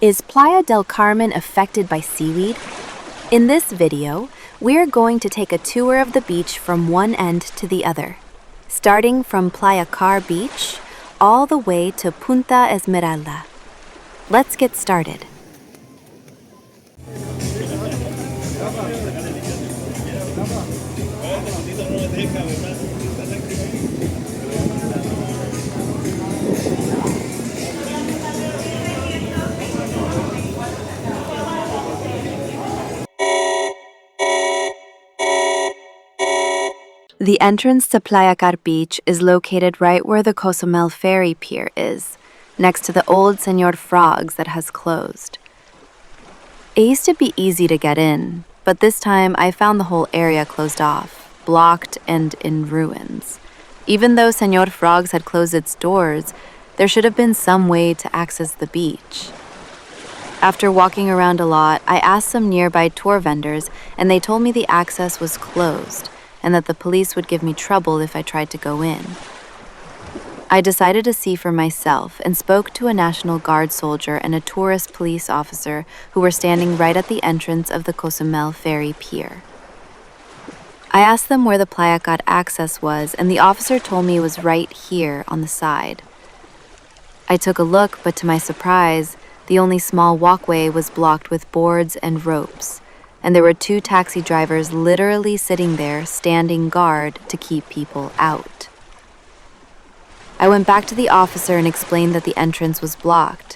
Is Playa del Carmen affected by seaweed? In this video, we're going to take a tour of the beach from one end to the other, starting from Playacar Beach all the way to Punta Esmeralda. Let's get started. The entrance to Playacar Beach is located right where the Cozumel ferry pier is, next to the old Señor Frogs that has closed. It used to be easy to get in, but this time I found the whole area closed off, blocked and in ruins. Even though Señor Frogs had closed its doors, there should have been some way to access the beach. After walking around a lot, I asked some nearby tour vendors, and they told me the access was closed, and that the police would give me trouble if I tried to go in. I decided to see for myself and spoke to a National Guard soldier and a tourist police officer who were standing right at the entrance of the Cozumel ferry pier. I asked them where the Playacar access was, and the officer told me it was right here on the side. I took a look, but to my surprise, the only small walkway was blocked with boards and ropes, and there were two taxi drivers literally sitting there standing guard to keep people out. I went back to the officer and explained that the entrance was blocked.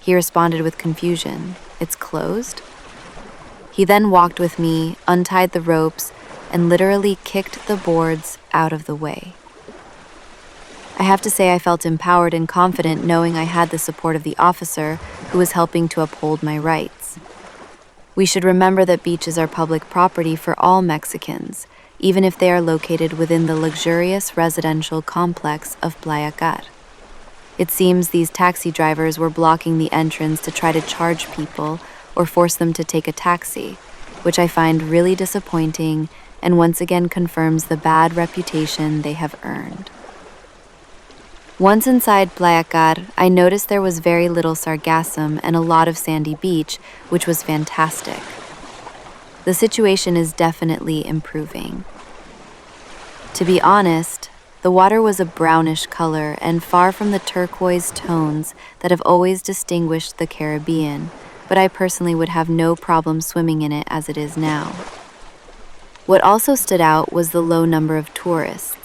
He responded with confusion. "It's closed?" He then walked with me, untied the ropes, and literally kicked the boards out of the way. I have to say I felt empowered and confident knowing I had the support of the officer who was helping to uphold my rights. We should remember that beaches are public property for all Mexicans, even if they are located within the luxurious residential complex of Playacar. It seems these taxi drivers were blocking the entrance to try to charge people or force them to take a taxi, which I find really disappointing and once again confirms the bad reputation they have earned. Once inside Playacar, I noticed there was very little sargassum and a lot of sandy beach, which was fantastic. The situation is definitely improving. To be honest, the water was a brownish color and far from the turquoise tones that have always distinguished the Caribbean, but I personally would have no problem swimming in it as it is now. What also stood out was the low number of tourists.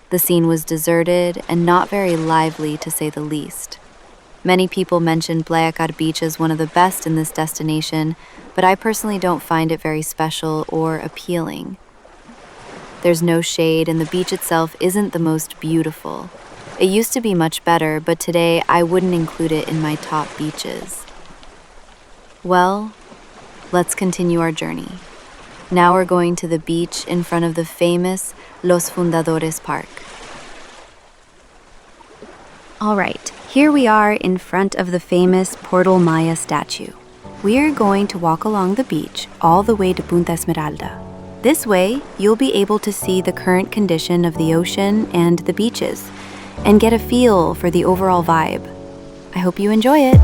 The scene was deserted and not very lively, to say the least. Many people mentioned Playacar Beach as one of the best in this destination, but I personally don't find it very special or appealing. There's no shade and the beach itself isn't the most beautiful. It used to be much better, but today I wouldn't include it in my top beaches. Well, let's continue our journey. Now we're going to the beach in front of the famous Los Fundadores Park. All right, here we are in front of the famous Portal Maya statue. We're going to walk along the beach all the way to Punta Esmeralda. This way, you'll be able to see the current condition of the ocean and the beaches, and get a feel for the overall vibe. I hope you enjoy it.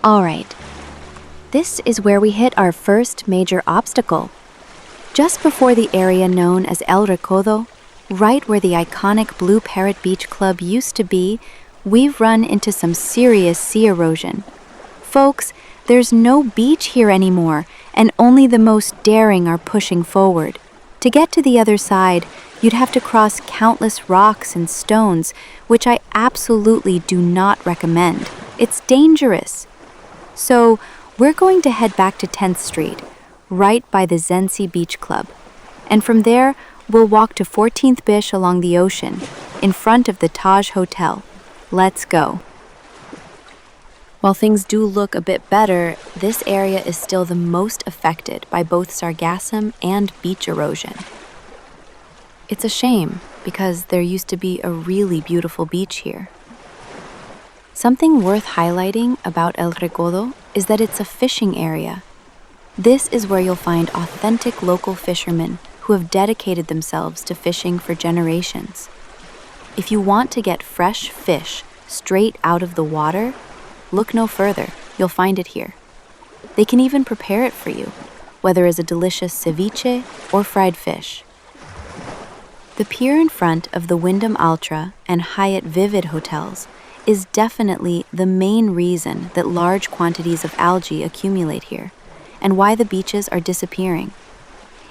All right, this is where we hit our first major obstacle. Just before the area known as El Recodo, right where the iconic Blue Parrot Beach Club used to be, we've run into some serious sea erosion. Folks, there's no beach here anymore, and only the most daring are pushing forward. To get to the other side, you'd have to cross countless rocks and stones, which I absolutely do not recommend. It's dangerous. So, we're going to head back to 10th Street, right by the Jansen Beach Club. And from there, we'll walk to 14th Bish along the ocean, in front of the Taj Hotel. Let's go. While things do look a bit better, this area is still the most affected by both sargassum and beach erosion. It's a shame, because there used to be a really beautiful beach here. Something worth highlighting about El Recodo is that it's a fishing area. This is where you'll find authentic local fishermen who have dedicated themselves to fishing for generations. If you want to get fresh fish straight out of the water, look no further, you'll find it here. They can even prepare it for you, whether as a delicious ceviche or fried fish. The pier in front of the Wyndham Altra and Hyatt Vivid hotels is definitely the main reason that large quantities of algae accumulate here, and why the beaches are disappearing.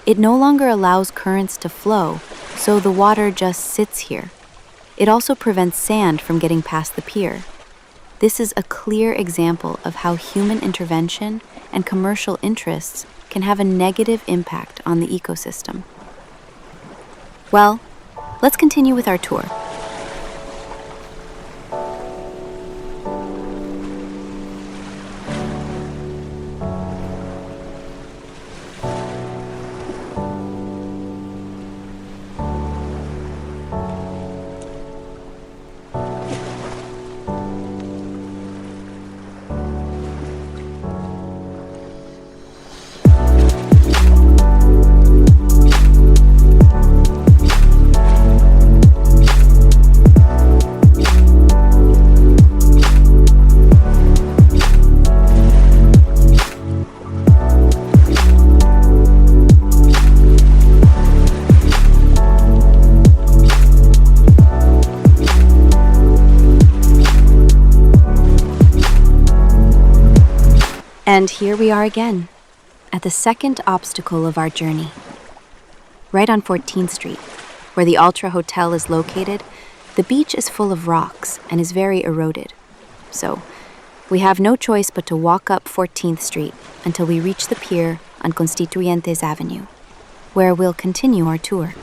It no longer allows currents to flow, so the water just sits here. It also prevents sand from getting past the pier. This is a clear example of how human intervention and commercial interests can have a negative impact on the ecosystem. Well, let's continue with our tour. And here we are again, at the second obstacle of our journey. Right on 14th Street, where the Ultra Hotel is located, the beach is full of rocks and is very eroded. So, we have no choice but to walk up 14th Street until we reach the pier on Constituyentes Avenue, where we'll continue our tour.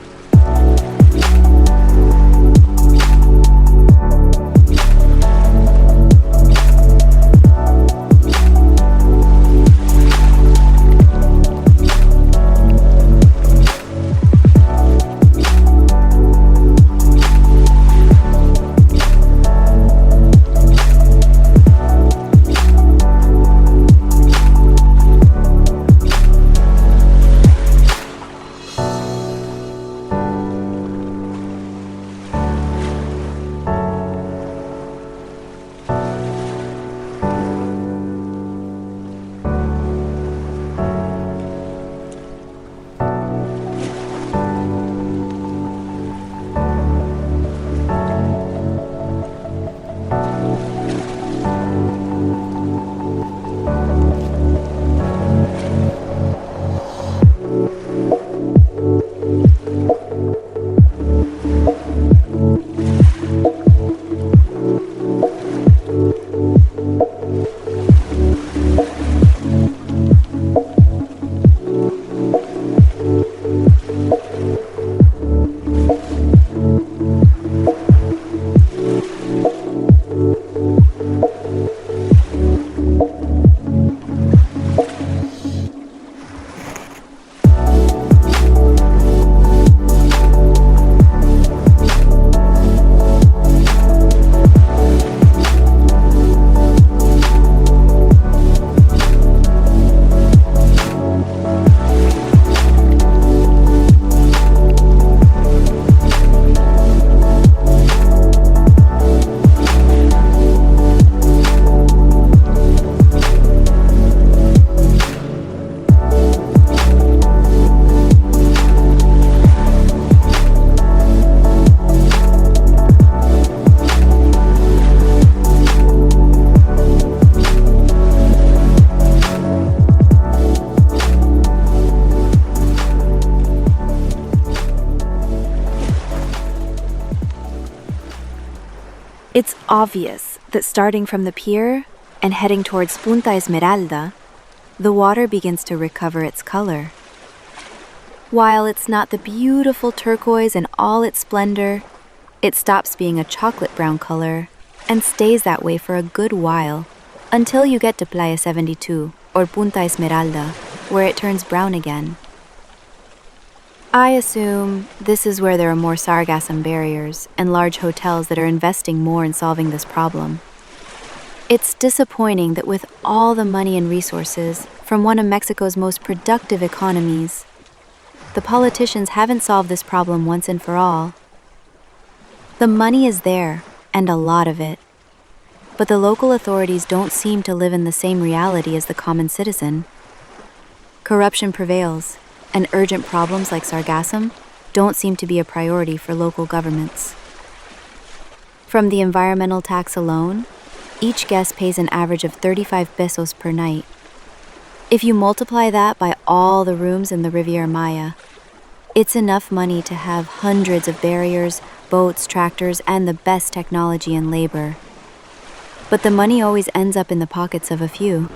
It's obvious that starting from the pier and heading towards Punta Esmeralda, the water begins to recover its color. While it's not the beautiful turquoise in all its splendor, it stops being a chocolate brown color and stays that way for a good while until you get to Playa 72 or Punta Esmeralda, where it turns brown again. I assume this is where there are more sargassum barriers and large hotels that are investing more in solving this problem. It's disappointing that with all the money and resources from one of Mexico's most productive economies, the politicians haven't solved this problem once and for all. The money is there, and a lot of it, but the local authorities don't seem to live in the same reality as the common citizen. Corruption prevails, and urgent problems like sargassum don't seem to be a priority for local governments. From the environmental tax alone, each guest pays an average of 35 pesos per night. If you multiply that by all the rooms in the Riviera Maya, it's enough money to have hundreds of barriers, boats, tractors, and the best technology and labor. But the money always ends up in the pockets of a few.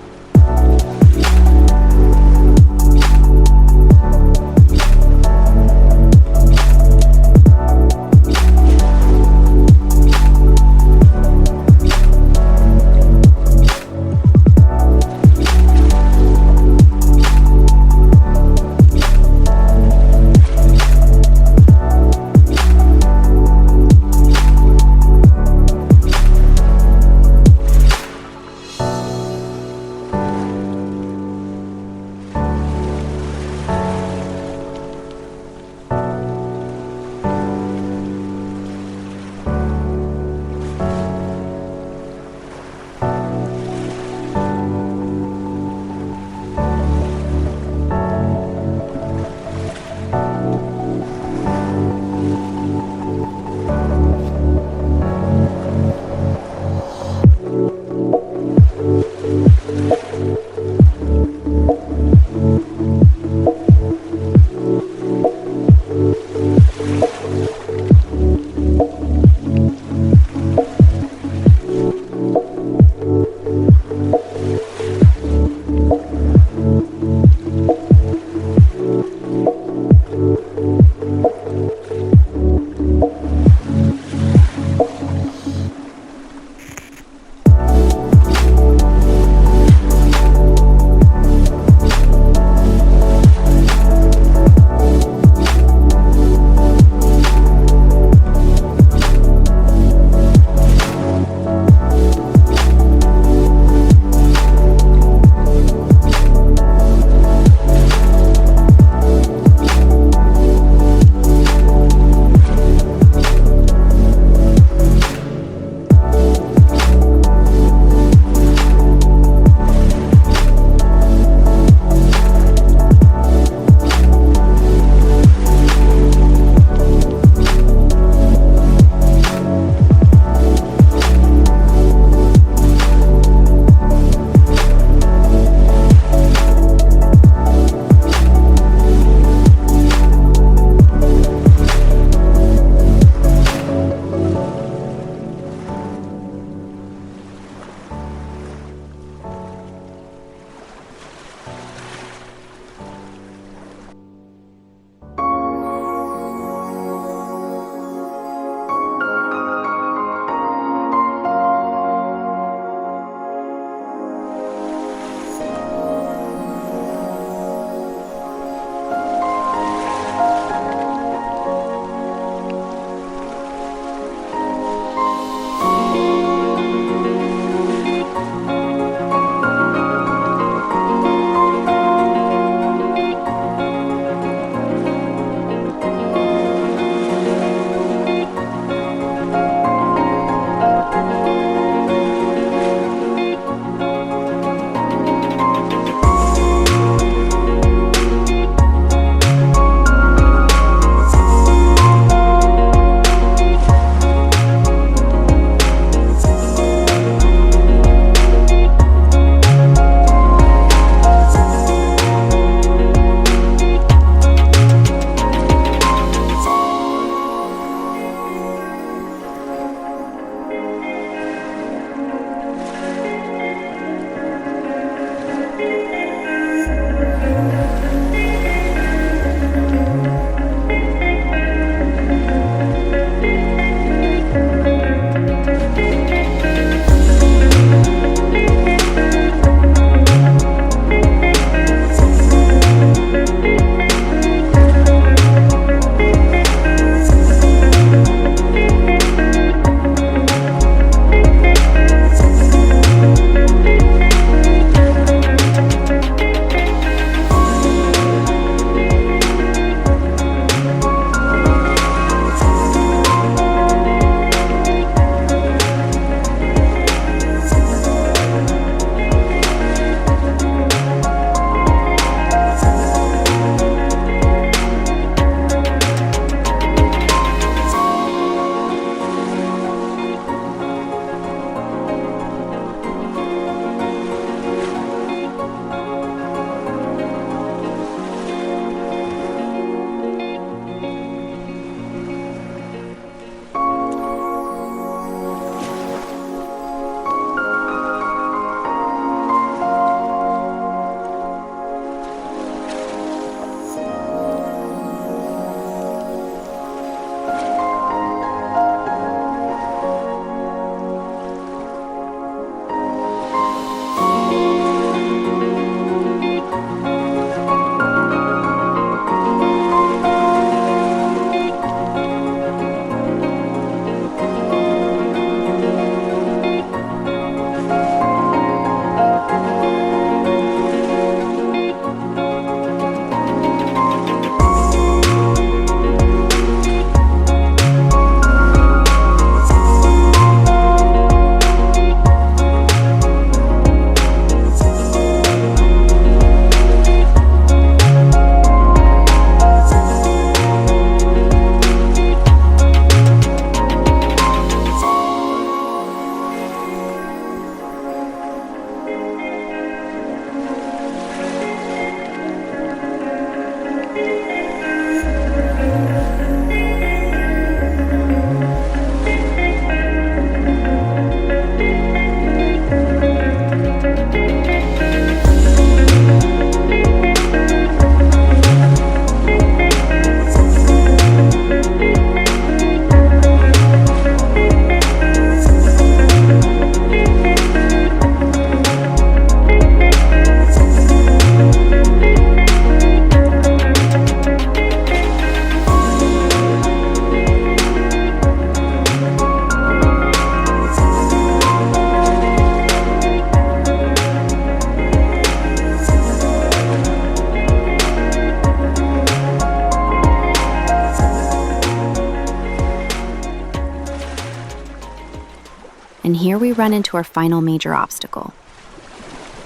And here we run into our final major obstacle.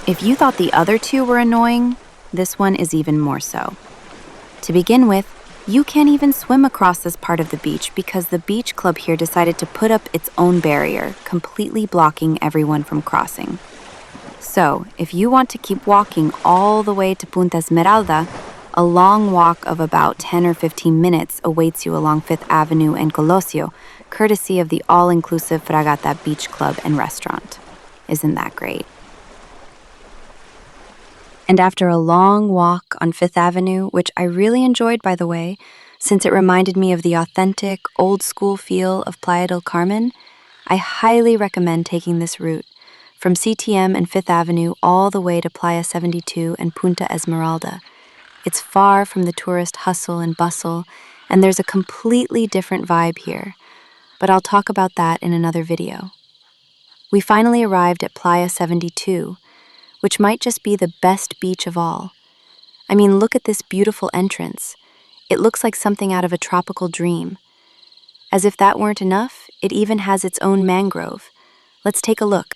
If you thought the other two were annoying, this one is even more so. To begin with, you can't even swim across this part of the beach because the beach club here decided to put up its own barrier, completely blocking everyone from crossing. So, if you want to keep walking all the way to Punta Esmeralda, a long walk of about 10 or 15 minutes awaits you along 5th Avenue and Colosio, courtesy of the all-inclusive Fragata Beach Club and Restaurant. Isn't that great? And after a long walk on 5th Avenue, which I really enjoyed, by the way, since it reminded me of the authentic, old-school feel of Playa del Carmen, I highly recommend taking this route, from CTM and 5th Avenue all the way to Playa 72 and Punta Esmeralda. It's far from the tourist hustle and bustle, and there's a completely different vibe here, but I'll talk about that in another video. We finally arrived at Playa 72, which might just be the best beach of all. I mean, look at this beautiful entrance. It looks like something out of a tropical dream. As if that weren't enough, it even has its own mangrove. Let's take a look.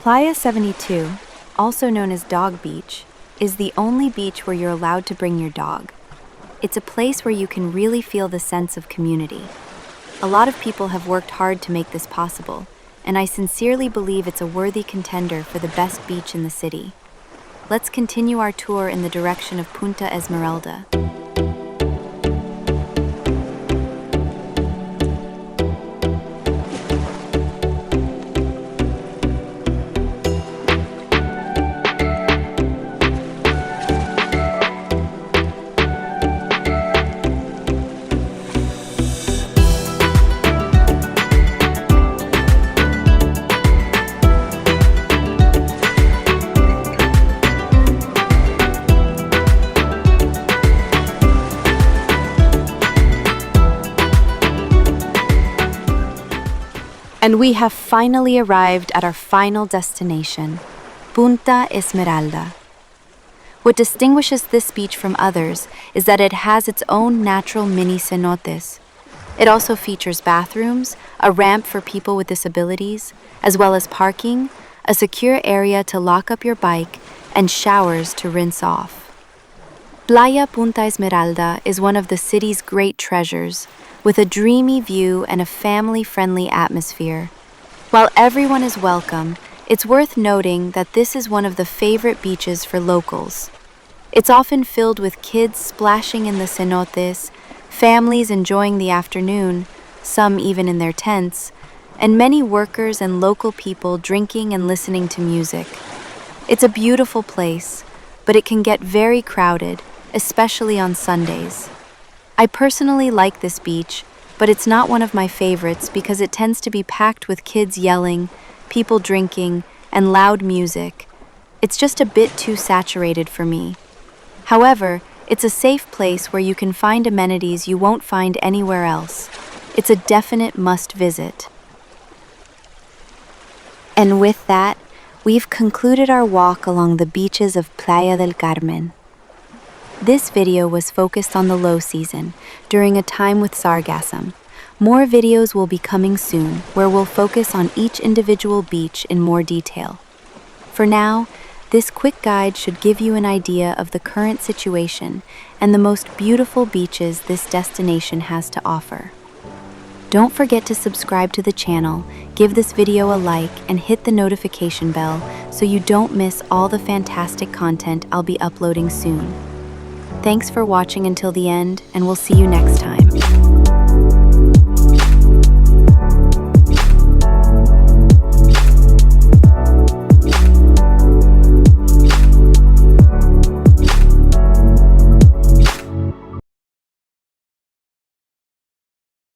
Playa 72, also known as Dog Beach, is the only beach where you're allowed to bring your dog. It's a place where you can really feel the sense of community. A lot of people have worked hard to make this possible, and I sincerely believe it's a worthy contender for the best beach in the city. Let's continue our tour in the direction of Punta Esmeralda. And we have finally arrived at our final destination, Punta Esmeralda. What distinguishes this beach from others is that it has its own natural mini cenotes. It also features bathrooms, a ramp for people with disabilities, as well as parking, a secure area to lock up your bike, and showers to rinse off. Playa Punta Esmeralda is one of the city's great treasures, with a dreamy view and a family-friendly atmosphere. While everyone is welcome, it's worth noting that this is one of the favorite beaches for locals. It's often filled with kids splashing in the cenotes, families enjoying the afternoon, some even in their tents, and many workers and local people drinking and listening to music. It's a beautiful place, but it can get very crowded, especially on Sundays. I personally like this beach, but it's not one of my favorites because it tends to be packed with kids yelling, people drinking, and loud music. It's just a bit too saturated for me. However, it's a safe place where you can find amenities you won't find anywhere else. It's a definite must-visit. And with that, we've concluded our walk along the beaches of Playa del Carmen. This video was focused on the low season, during a time with sargassum. More videos will be coming soon, where we'll focus on each individual beach in more detail. For now, this quick guide should give you an idea of the current situation and the most beautiful beaches this destination has to offer. Don't forget to subscribe to the channel, give this video a like, and hit the notification bell so you don't miss all the fantastic content I'll be uploading soon. Thanks for watching until the end, and we'll see you next time.